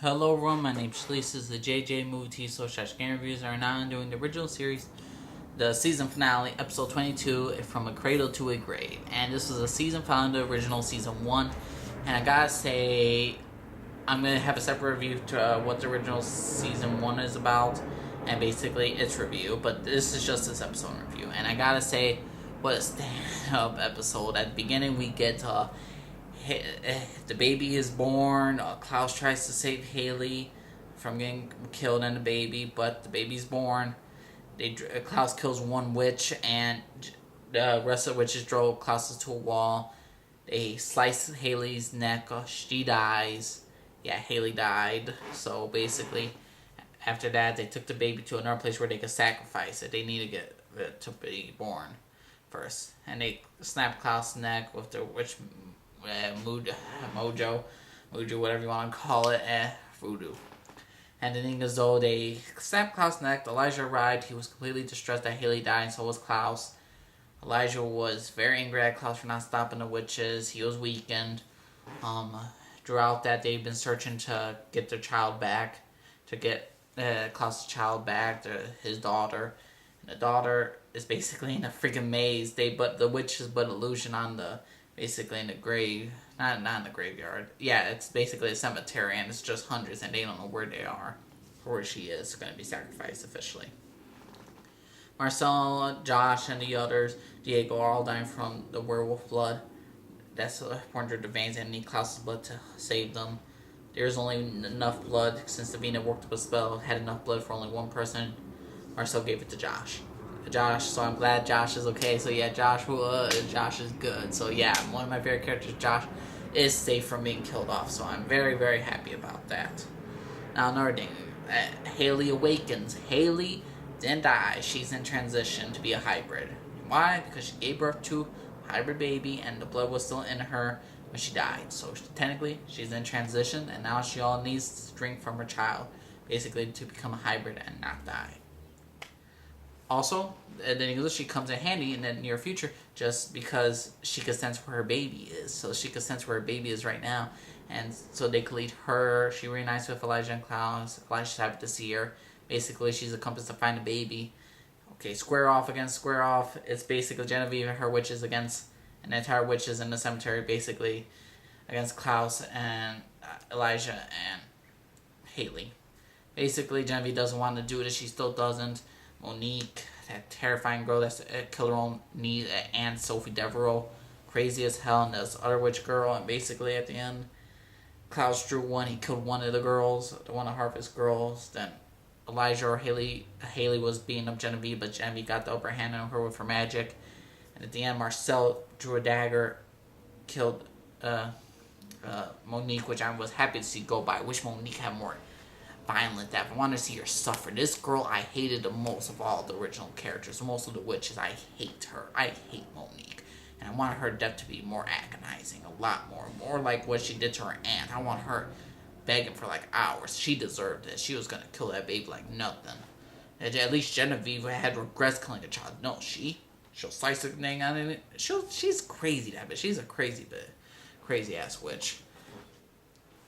Hello everyone, my name is Lisa. This is the JJ Movie TV Social Game Reviews. And now I'm doing the original series, the season finale, episode 22, From a Cradle to a Grave. And this was a season finale, the original season 1. And I gotta say, I'm gonna have a separate review to what the original season 1 is about, and basically its review. But this is just this episode review. And I gotta say, what a stand-up episode. At the beginning, we get the baby is born. KLAUS tries to save Haley from getting killed and the baby, but the baby's born. KLAUS kills one witch, and the rest of the witches drove KLAUS to a wall. They slice Haley's neck. She dies. Yeah, Haley died. So basically, after that, they took the baby to another place where they could sacrifice it. They need to get it to be born first, and they snap KLAUS' neck with the witch. Mojo, whatever you want to call it, voodoo. And the thing is, though, they snapped KLAUS' neck. Elijah arrived. He was completely distressed that Haley died, and so was KLAUS. Elijah was very angry at KLAUS for not stopping the witches. He was weakened. Throughout that, they've been searching to get their child back, to get KLAUS' child back, his daughter. And the daughter is basically in a freaking maze. But the witch is but illusion on the. Basically in the grave, not in the graveyard. Yeah, it's basically a cemetery, and it's just hundreds, and they don't know where they are, or where she is going to be sacrificed officially. Marcel, Josh, and the others, Diego, are all dying from the werewolf blood. That's pouring through the veins, and need KLAUS' blood to save them. There's only enough blood, since Davina worked up a spell, had enough blood for only one person. Marcel gave it to Josh. So I'm glad Josh is okay. So yeah, Josh is good. So yeah, one of my favorite characters, Josh, is safe from being killed off. So I'm very, very happy about that. Now another thing, Haley awakens. Haley didn't die. She's in transition to be a hybrid. Why? Because she gave birth to a hybrid baby, and the blood was still in her when she died. So technically, she's in transition, and now she all needs to drink from her child, basically to become a hybrid and not die. Also, the English, she comes in handy in the near future just because she can sense where her baby is. So she can sense where her baby is right now. And so they could lead her. She reunites with Elijah and KLAUS. Elijah's happy to see her. Basically, she's a compass to find a baby. Okay, square off against square off. It's basically Genevieve and her witches against an entire witches in the cemetery, basically against KLAUS and Elijah and Haley. Basically, Genevieve doesn't want to do it. She still doesn't. Monique, that terrifying girl that's killed her own niece, and Sophie Devereaux, crazy as hell, and this other witch girl, and basically at the end, KLAUS drew one, he killed one of the girls, one of Harvest's girls, then Elijah or Haley was beating up Genevieve, but Genevieve got the upper hand on her with her magic, and at the end, Marcel drew a dagger, killed Monique, which I was happy to see go by. I wish Monique had more violent death. I want to see her suffer. This girl I hated the most of all the original characters. Most of the witches, I hate her. I hate Monique. And I want her death to be more agonizing. A lot more. More like what she did to her aunt. I want her begging for like hours. She deserved it. She was going to kill that baby like nothing. At least Genevieve had regrets killing a child. No, she'll slice the thing out of it. She's crazy, that bitch. She's a crazy ass witch.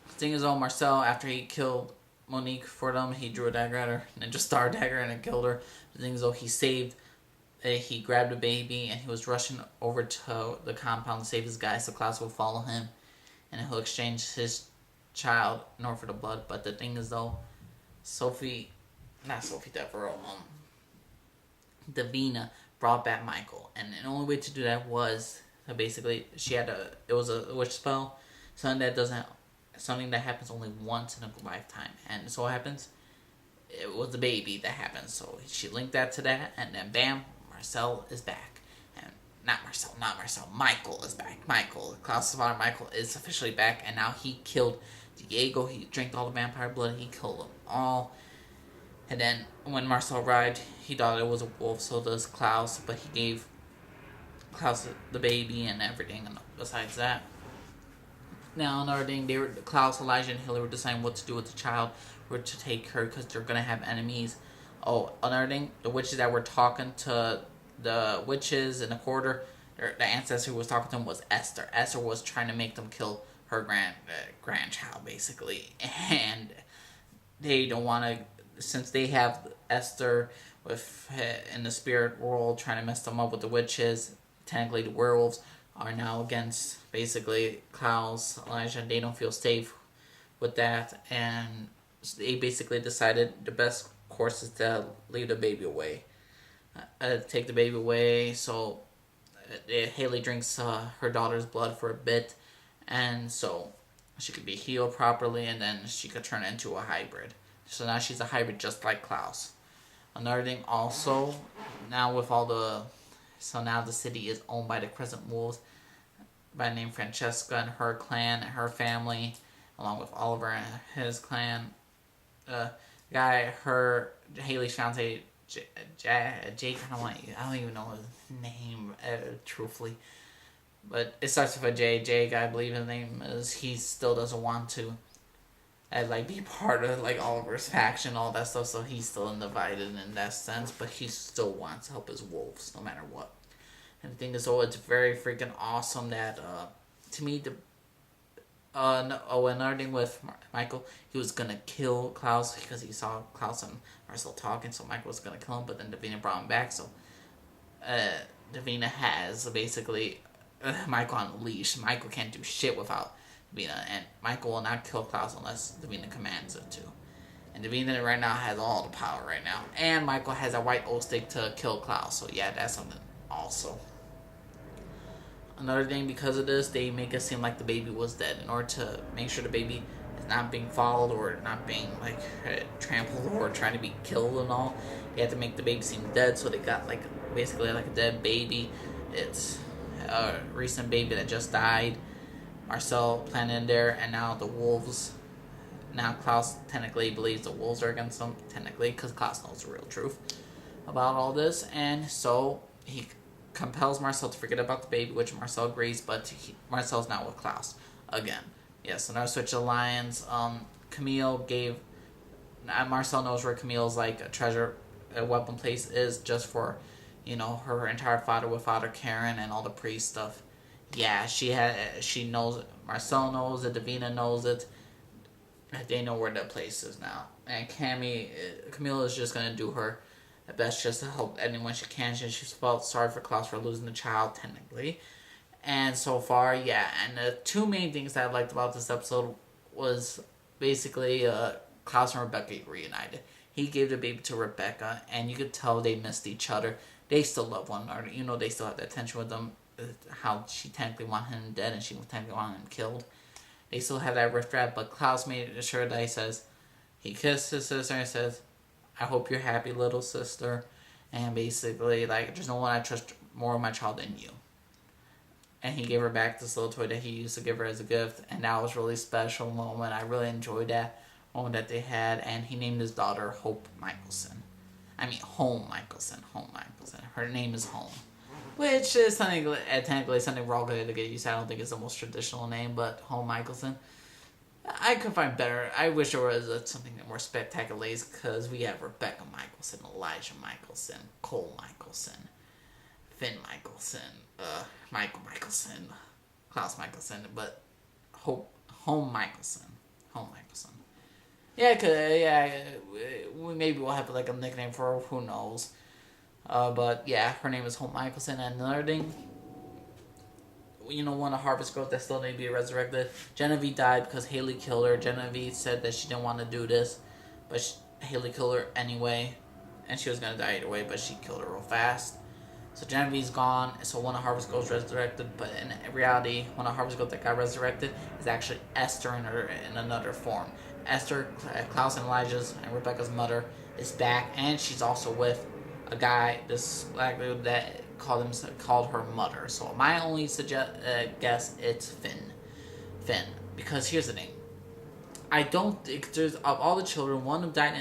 The thing is, Marcel, after he killed Monique for them, he drew a dagger at her, ninja star dagger, and it killed her. The thing is, though, he grabbed a baby, and he was rushing over to the compound to save his guy, so KLAUS will follow him, and he'll exchange his child in order for the blood. But the thing is, though, Davina brought back Michael, and the only way to do that was, basically, it was a witch spell, something that happens only once in a lifetime. And so what happens? It was the baby that happened. So she linked that to that, and then bam, Marcel is back. And not Marcel, Michael is back. KLAUS' father Michael is officially back, and now he killed Diego. He drank all the vampire blood. He killed them all. And then when Marcel arrived, he thought it was a wolf, so does KLAUS, but he gave KLAUS the baby and everything, and besides that. Now, another thing, KLAUS, Elijah, and Haley were deciding what to do with the child, where to take her, because they're going to have enemies. Oh, another thing, the witches that were talking to the witches in the corridor, the ancestor who was talking to them was Esther. Esther was trying to make them kill her grandchild, basically. And they don't want to, since they have Esther with in the spirit world trying to mess them up with the witches. Technically, the werewolves are now against basically KLAUS, Elijah. They don't feel safe with that, and they basically decided the best course is to leave the baby away. Take the baby away. So Haley drinks her daughter's blood for a bit, and so she could be healed properly, and then she could turn into a hybrid. So now she's a hybrid just like KLAUS. Another thing also, now with all the... So now the city is owned by the Crescent Wolves by the name Francesca and her clan and her family, along with Oliver and his clan. Haley's fiance, Jake, I don't even know his name, truthfully. But it starts with a J. Jake, I believe his name is. He still doesn't want to be part of Oliver's faction, all that stuff. So he's still undivided in that sense, but he still wants to help his wolves no matter what. And the thing is, it's very freaking awesome that to me another thing with Michael, he was gonna kill KLAUS because he saw KLAUS and Marcel talking, so Michael was gonna kill him, but then Davina brought him back. So Davina has basically Michael on a leash. Michael can't do shit without Davina, and Michael will not kill KLAUS unless Davina commands it to. And Davina right now has all the power right now, and Michael has a white oak stick to kill KLAUS. So yeah, that's something also. Another thing, because of this, they make it seem like the baby was dead. In order to make sure the baby is not being followed or not being trampled or trying to be killed and all, they have to make the baby seem dead. So they got basically a dead baby. It's a recent baby that just died. Marcel planted in there, and now the wolves. Now KLAUS technically believes the wolves are against them, technically, because KLAUS knows the real truth about all this, and so he compels Marcel to forget about the baby, which Marcel agrees, but Marcel's not with KLAUS again. Yes, another switch of lines. Camille gave... Marcel knows where Camille's a weapon place is, just for, her entire father with Father Karen and all the priest stuff. Yeah, she knows it. Marcel knows it. Davina knows it. They know where that place is now. And Camille is just going to do her best just to help anyone she can. She felt sorry for KLAUS for losing the child, technically. And so far, yeah. And the two main things that I liked about this episode was basically KLAUS and Rebecca reunited. He gave the baby to Rebecca, and you could tell they missed each other. They still love one another. They still have that tension with them. How she technically wanted him dead, and she technically wanted him killed. They still have that rift-raft, but KLAUS made sure that he kissed his sister and says, "I hope you're happy, little sister." And basically, there's no one I trust more of my child than you. And he gave her back this little toy that he used to give her as a gift, and that was a really special moment. I really enjoyed that moment that they had, and he named his daughter Hope Michelson. Home Michelson. Her name is Home. Which is technically something we're all going to get used to. I don't think it's the most traditional name, but Home Michelson. I could find better. I wish there was something more spectacular, because we have Rebecca Michelson, Elijah Michelson, Cole Michelson, Finn Michelson, Michael Michelson, KLAUS Michelson, but Home Michelson. Yeah, maybe we'll have a nickname for her, who knows. But yeah, her name is Home Michelson. And another thing, one of Harvest Girls that still need to be resurrected. Genevieve died because Haley killed her. Genevieve said that she didn't want to do this, but Haley killed her anyway, and she was gonna die either way, but she killed her real fast. So Genevieve's gone. So one of Harvest Girls resurrected, but in reality, one of Harvest Girls that got resurrected is actually Esther in another form. Esther, KLAUS and Elijah's and Rebecca's mother, is back, and she's also with a guy, this black dude that called her mother. So my only guess, it's Finn, because here's the thing. I don't think there's, of all the children, one of them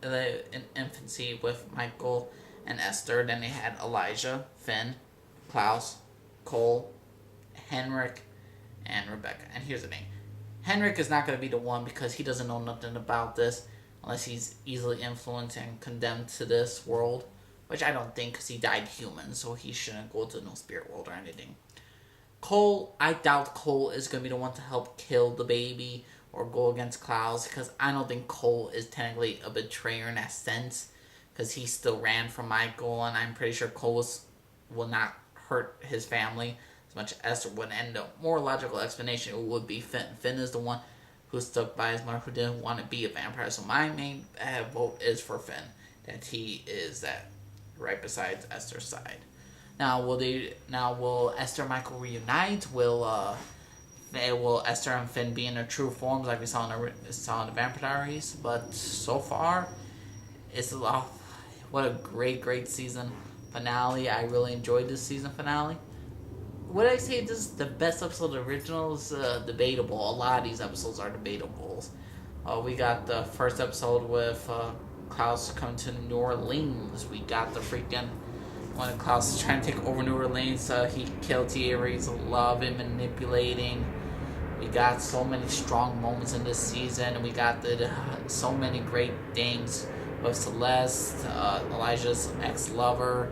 died in infancy with Michael and Esther. Then they had Elijah, Finn, KLAUS, Cole, Henrik, and Rebecca. And here's the thing. Henrik is not going to be the one because he doesn't know nothing about this unless he's easily influenced and condemned to this world, which I don't think because he died human, so he shouldn't go to no spirit world or anything. Cole, I doubt Cole is going to be the one to help kill the baby or go against KLAUS, because I don't think Cole is technically a betrayer in that sense, because he still ran from Michael, and I'm pretty sure Cole will not hurt his family as much as Esther would. And the more logical explanation would be Finn. Finn is the one who stuck by his mother, who didn't want to be a vampire. So my main vote is for Finn, that he is that right beside Esther's side. Now will Esther and Michael reunite? Will Esther and Finn be in their true forms like we saw in the Vampire Diaries? But so far, it's what a great season finale. I really enjoyed this season finale. Would I say this is the best episode of the originals? Debatable. A lot of these episodes are debatable. We got the first episode with KLAUS coming to New Orleans. We got the freaking when KLAUS is trying to take over New Orleans. He killed Thierry's love and manipulating. We got so many strong moments in this season, and we got so many great things with Celeste, Elijah's ex-lover,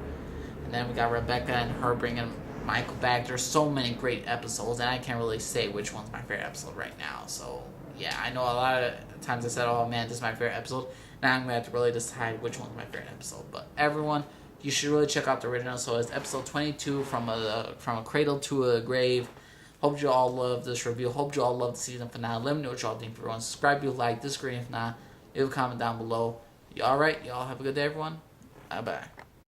and then we got Rebecca and her bringing Michael back. There's so many great episodes, and I can't really say which one's my favorite episode right now. So yeah, I know a lot of times I said, "Oh man, this is my favorite episode." Now I'm gonna have to really decide which one's my favorite episode. But everyone, you should really check out the original. So it's episode 22, from a cradle to a grave. Hope you all love this review. Hope you all love the season finale. Let me know what y'all think. Everyone, subscribe, you like, disagree, if not, leave a comment down below. You alright? Y'all have a good day, everyone. Bye bye.